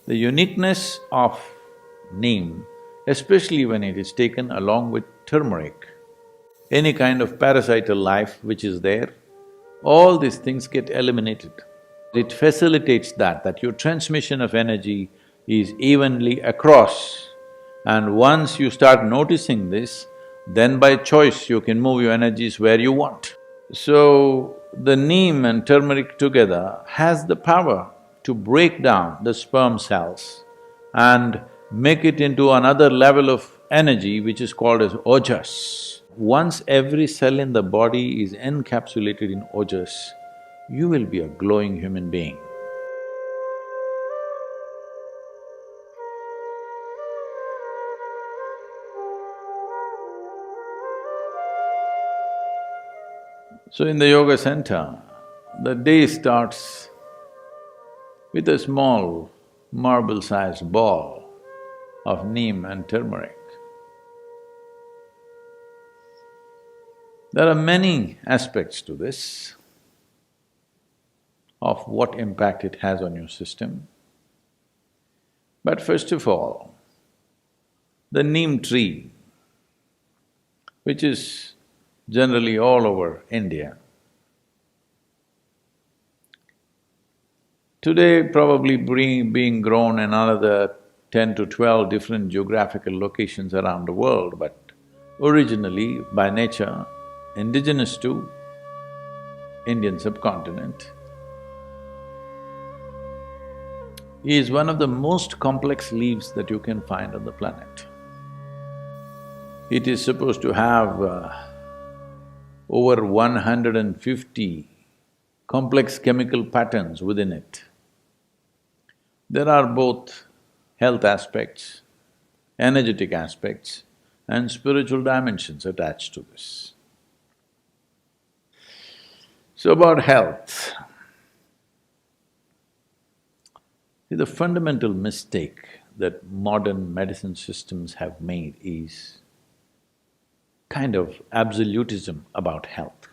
The uniqueness of Neem, especially when it is taken along with turmeric, any kind of parasital life which is there, all these things get eliminated. It facilitates that your transmission of energy is evenly across. And once you start noticing this, then by choice you can move your energies where you want. So, the neem and turmeric together has the power to break down the sperm cells and make it into another level of energy which is called as ojas. Once every cell in the body is encapsulated in ojas, you will be a glowing human being. So in the yoga center, the day starts with a small marble-sized ball of neem and turmeric. There are many aspects to this, of what impact it has on your system. But first of all, the neem tree, which is generally all over India, today probably being grown in another 10 to 12 different geographical locations around the world, but originally, by nature, indigenous to Indian subcontinent, is one of the most complex leaves that you can find on the planet. It is supposed to have over 150 complex chemical patterns within it. There are both health aspects, energetic aspects, and spiritual dimensions attached to this. So about health, the fundamental mistake that modern medicine systems have made is kind of absolutism about health.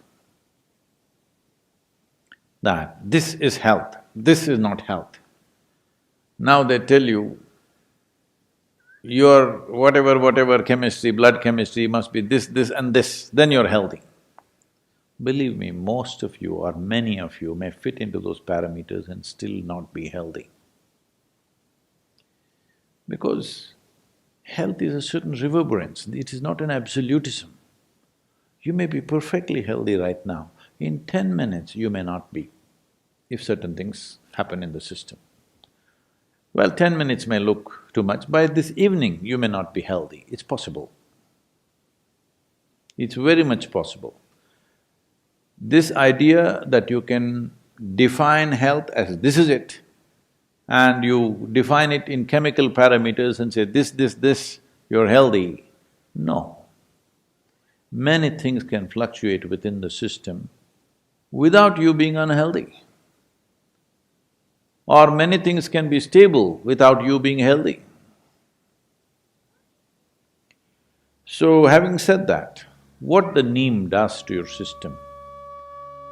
That this is health, this is not health. Now they tell you, your whatever chemistry, blood chemistry must be this, this and this, then you're healthy. Believe me, most of you or many of you may fit into those parameters and still not be healthy. Because health is a certain reverberance, it is not an absolutism. You may be perfectly healthy right now, in 10 minutes you may not be, if certain things happen in the system. Well, 10 minutes may look too much, by this evening you may not be healthy, it's possible. It's very much possible. This idea that you can define health as this is it, and you define it in chemical parameters and say this, you're healthy. No. Many things can fluctuate within the system without you being unhealthy. Or many things can be stable without you being healthy. So having said that, what the neem does to your system?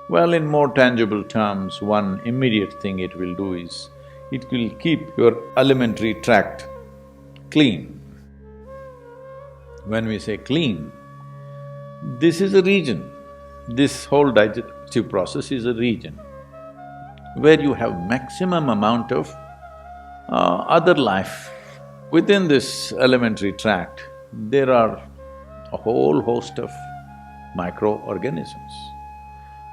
Well, in more tangible terms, one immediate thing it will do is, it will keep your alimentary tract clean. When we say clean, this is a region, this whole digestive process is a region where you have maximum amount of other life. Within this alimentary tract, there are a whole host of microorganisms.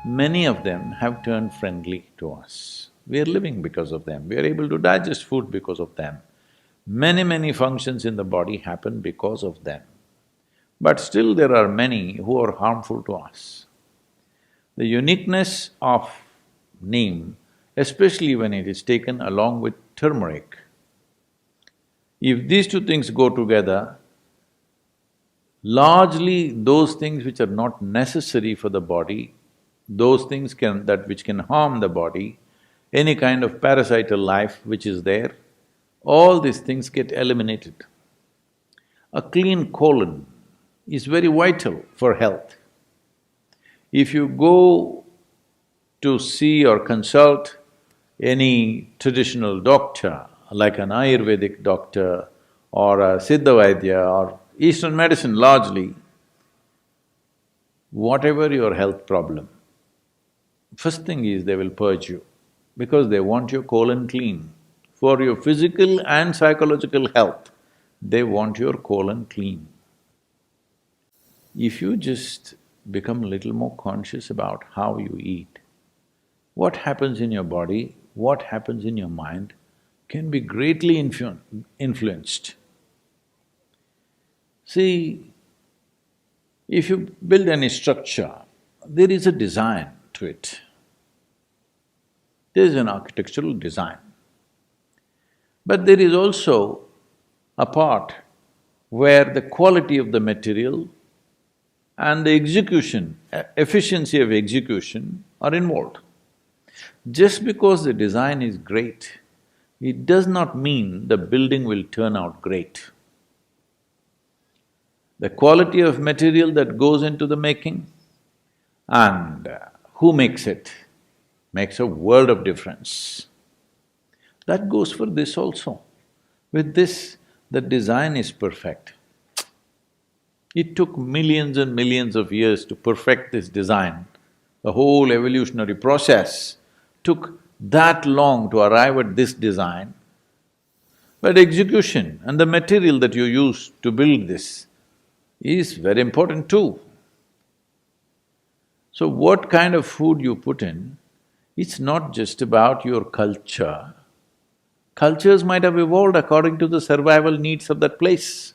Many of them have turned friendly to us. We are living because of them, we are able to digest food because of them. Many functions in the body happen because of them. But still there are many who are harmful to us. The uniqueness of neem, especially when it is taken along with turmeric, if these two things go together, largely those things which are not necessary for the body, those things which can harm the body, any kind of parasital life which is there, all these things get eliminated. A clean colon is very vital for health. If you go to see or consult any traditional doctor like an Ayurvedic doctor or a Siddha Vaidya or Eastern medicine largely, whatever your health problem, first thing is they will purge you because they want your colon clean. For your physical and psychological health, they want your colon clean. If you just become a little more conscious about how you eat, what happens in your body, what happens in your mind can be greatly influenced. See, if you build any structure, there is a design to it. There is an architectural design. But there is also a part where the quality of the material and the execution, efficiency of execution are involved. Just because the design is great, it does not mean the building will turn out great. The quality of material that goes into the making and who makes it makes a world of difference. That goes for this also. With this, the design is perfect. It took millions and millions of years to perfect this design. The whole evolutionary process took that long to arrive at this design. But execution and the material that you use to build this is very important too. So what kind of food you put in, it's not just about your culture. Cultures might have evolved according to the survival needs of that place.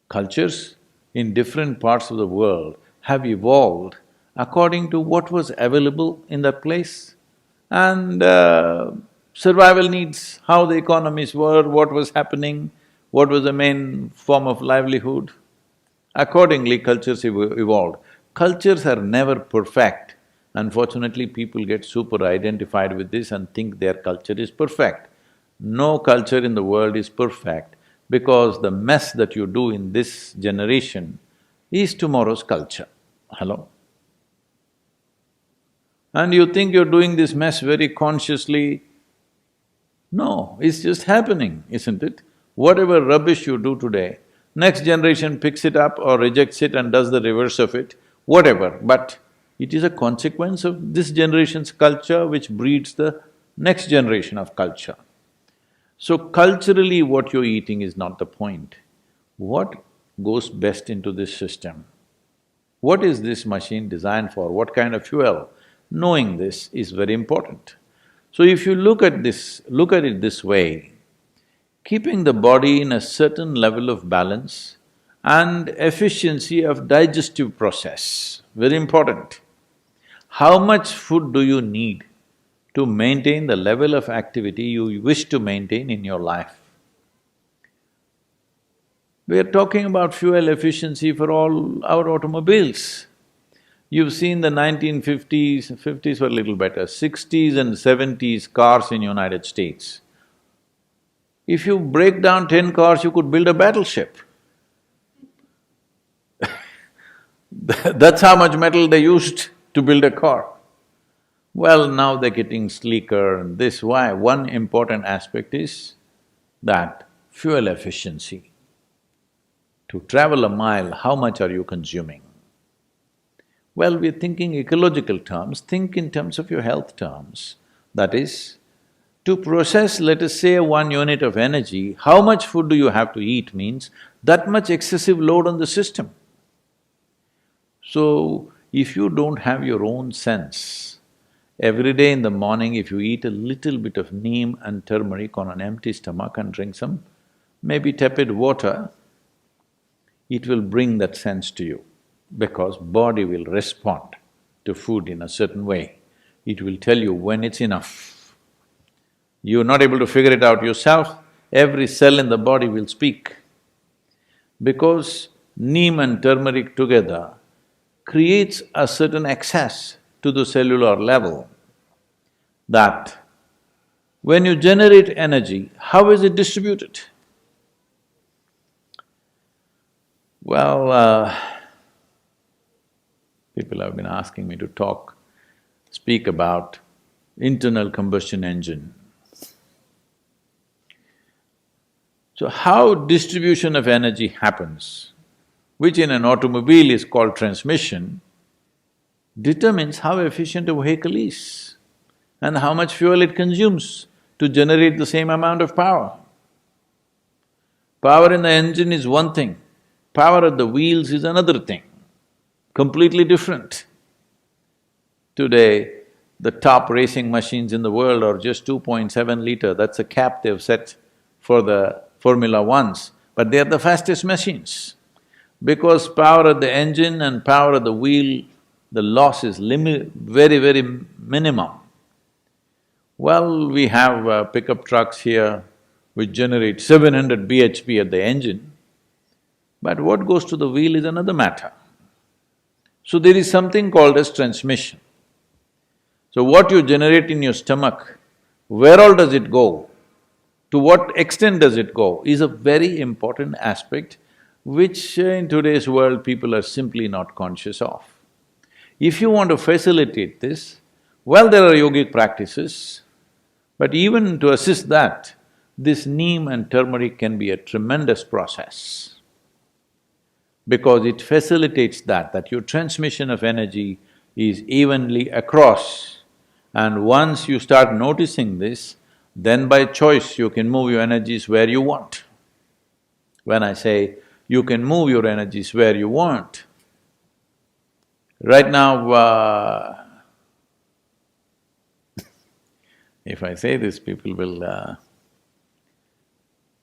Cultures in different parts of the world have evolved according to what was available in that place and survival needs, how the economies were, what was happening, what was the main form of livelihood. Accordingly, cultures evolved. Cultures are never perfect. Unfortunately, people get super identified with this and think their culture is perfect. No culture in the world is perfect because the mess that you do in this generation is tomorrow's culture. Hello? And you think you're doing this mess very consciously. No, it's just happening, isn't it? Whatever rubbish you do today, next generation picks it up or rejects it and does the reverse of it, whatever, but it is a consequence of this generation's culture which breeds the next generation of culture. So culturally what you're eating is not the point. What goes best into this system? What is this machine designed for? What kind of fuel? Knowing this is very important. So if you look at it this way, keeping the body in a certain level of balance and efficiency of digestive process, very important. How much food do you need to maintain the level of activity you wish to maintain in your life? We are talking about fuel efficiency for all our automobiles. You've seen the 1950s, fifties were a little better, 60s and 70s cars in United States. If you break down 10 cars, you could build a battleship. That's how much metal they used to build a car. Well, now they're getting sleeker and this, why? One important aspect is that fuel efficiency. To travel a mile, how much are you consuming? Well, we're thinking ecological terms, think in terms of your health terms. That is, to process, let us say, 1 unit of energy, how much food do you have to eat means that much excessive load on the system. So, if you don't have your own sense, every day in the morning if you eat a little bit of neem and turmeric on an empty stomach and drink some maybe tepid water, it will bring that sense to you because body will respond to food in a certain way. It will tell you when it's enough. You're not able to figure it out yourself, every cell in the body will speak. Because neem and turmeric together creates a certain access to the cellular level that when you generate energy, how is it distributed? Well, people have been asking me to speak about internal combustion engine. So how distribution of energy happens, which in an automobile is called transmission, determines how efficient a vehicle is and how much fuel it consumes to generate the same amount of power. Power in the engine is one thing, power at the wheels is another thing, completely different. Today, the top racing machines in the world are just 2.7 liter, that's a cap they've set for the Formula Ones, but they are the fastest machines. Because power at the engine and power at the wheel, the loss is very minimum. Well, we have pickup trucks here which generate 700 bhp at the engine, but what goes to the wheel is another matter. So there is something called as transmission. So what you generate in your stomach, where all does it go, to what extent does it go, is a very important aspect which in today's world people are simply not conscious of. If you want to facilitate this, well, there are yogic practices, but even to assist that, this neem and turmeric can be a tremendous process because it facilitates that your transmission of energy is evenly across. And once you start noticing this, then by choice you can move your energies where you want. When I say you can move your energies where you want, right now, if I say this, people will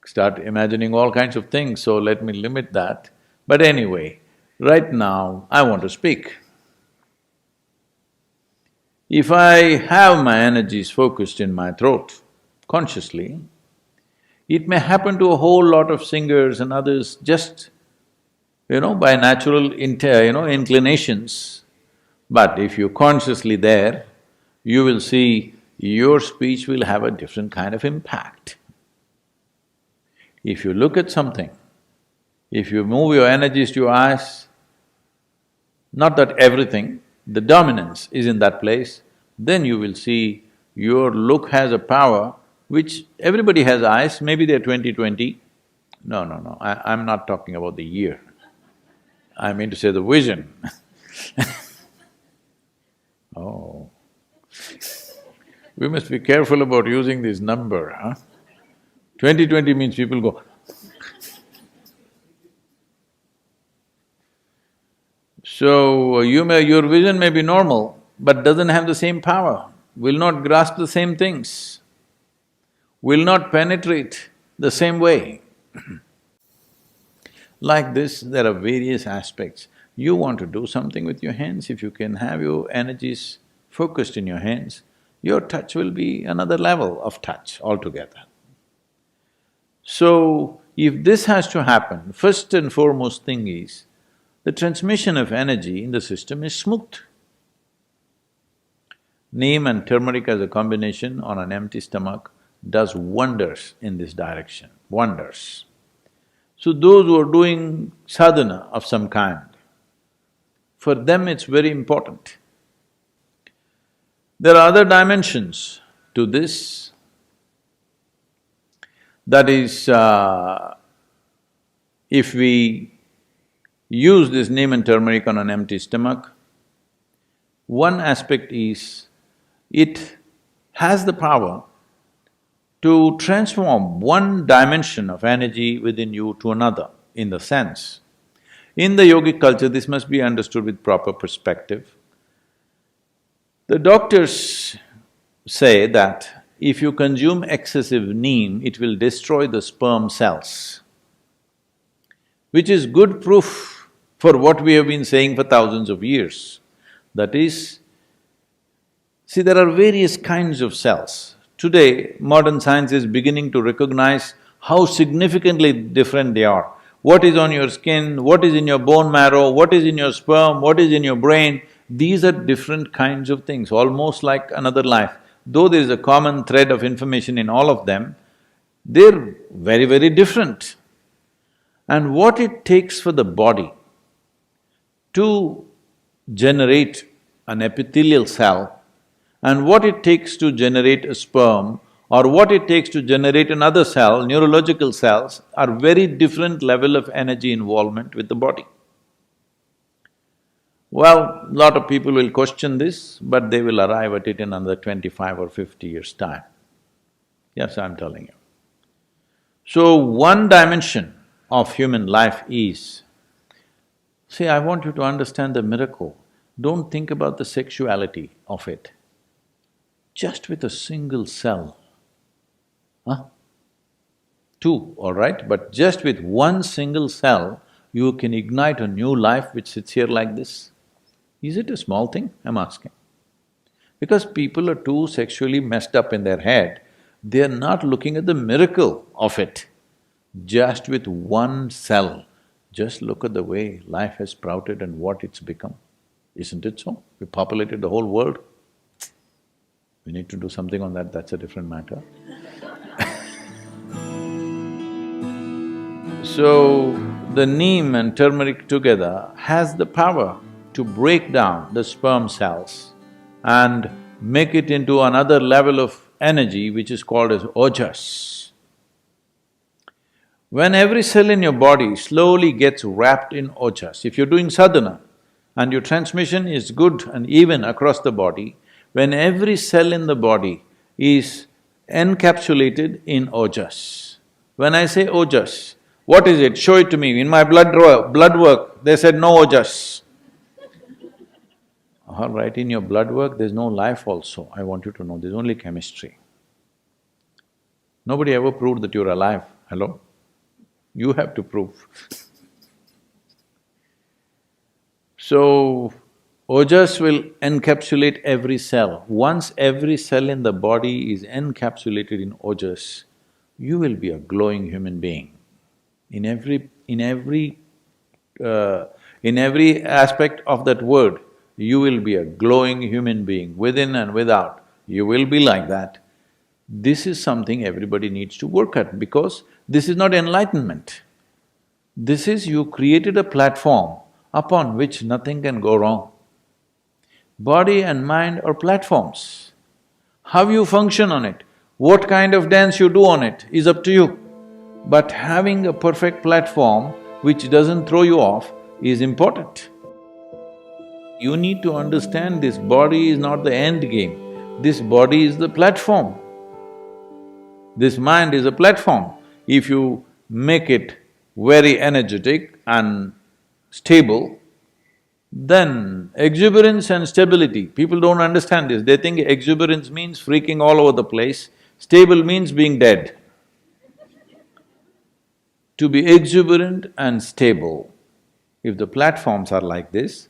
start imagining all kinds of things, so let me limit that. But anyway, right now I want to speak. If I have my energies focused in my throat, consciously, it may happen to a whole lot of singers and others just, by natural inclinations. But if you're consciously there, you will see your speech will have a different kind of impact. If you look at something, if you move your energies to your eyes, not that everything, the dominance is in that place, then you will see your look has a power which everybody has eyes, maybe they're 20/20. No, I'm not talking about the year. I mean to say the vision. Oh. We must be careful about using this number, huh? 20/20 means people go, so your vision may be normal, but doesn't have the same power, will not grasp the same things, will not penetrate the same way. Like this, there are various aspects. You want to do something with your hands, if you can have your energies focused in your hands, your touch will be another level of touch altogether. So, if this has to happen, first and foremost thing is, the transmission of energy in the system is smooth. Neem and turmeric as a combination on an empty stomach does wonders in this direction, wonders. So those who are doing sadhana of some kind, for them it's very important. There are other dimensions to this. That is, if we use this neem and turmeric on an empty stomach, one aspect is, it has the power to transform one dimension of energy within you to another, in the sense. In the yogic culture, this must be understood with proper perspective. The doctors say that if you consume excessive neem, it will destroy the sperm cells, which is good proof for what we have been saying for thousands of years. That is, see, there are various kinds of cells. Today, modern science is beginning to recognize how significantly different they are. What is on your skin, what is in your bone marrow, what is in your sperm, what is in your brain, these are different kinds of things, almost like another life. Though there is a common thread of information in all of them, they're very different. And what it takes for the body to generate an epithelial cell and what it takes to generate a sperm or what it takes to generate another cell, neurological cells, are very different level of energy involvement with the body. Well, lot of people will question this, but they will arrive at it in another 25 or 50 years' time. Yes, I'm telling you. So, one dimension of human life is… See, I want you to understand the miracle. Don't think about the sexuality of it. Just with a single cell, two, all right, but just with one single cell, you can ignite a new life which sits here like this. Is it a small thing? I'm asking. Because people are too sexually messed up in their head, they're not looking at the miracle of it. Just with one cell, just look at the way life has sprouted and what it's become. Isn't it so? We populated the whole world. We need to do something on that, that's a different matter. So, the neem and turmeric together has the power to break down the sperm cells and make it into another level of energy which is called as ojas. When every cell in your body slowly gets wrapped in ojas, if you're doing sadhana and your transmission is good and even across the body, when every cell in the body is encapsulated in ojas. When I say ojas, what is it? Show it to me. In my blood work, they said no ojas. All right, in your blood work, there's no life also, I want you to know, there's only chemistry. Nobody ever proved that you're alive, hello? You have to prove. So, ojas will encapsulate every cell. Once every cell in the body is encapsulated in ojas, you will be a glowing human being. In every aspect of that word, you will be a glowing human being, within and without, you will be like that. This is something everybody needs to work at because this is not enlightenment. This is you created a platform upon which nothing can go wrong. Body and mind are platforms. How you function on it, what kind of dance you do on it is up to you. But having a perfect platform which doesn't throw you off is important. You need to understand this body is not the end game, this body is the platform. This mind is a platform. If you make it very energetic and stable, then exuberance and stability, people don't understand this, they think exuberance means freaking all over the place, stable means being dead. To be exuberant and stable, if the platforms are like this,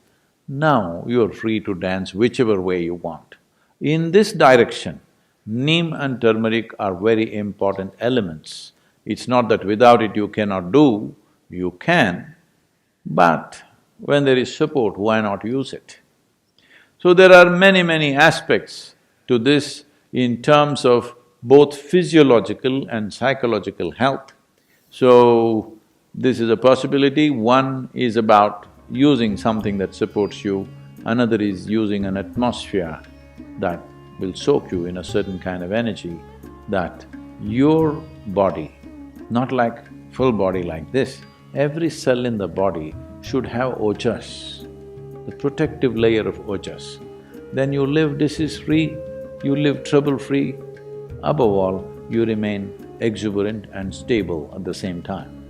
now you're free to dance whichever way you want. In this direction, neem and turmeric are very important elements. It's not that without it you cannot do, you can, but when there is support, why not use it? So there are many aspects to this in terms of both physiological and psychological health. So, this is a possibility. One is about using something that supports you, another is using an atmosphere that will soak you in a certain kind of energy, that your body, not like full body like this, every cell in the body should have ojas, the protective layer of ojas. Then you live disease-free, you live trouble-free, above all, you remain exuberant and stable at the same time.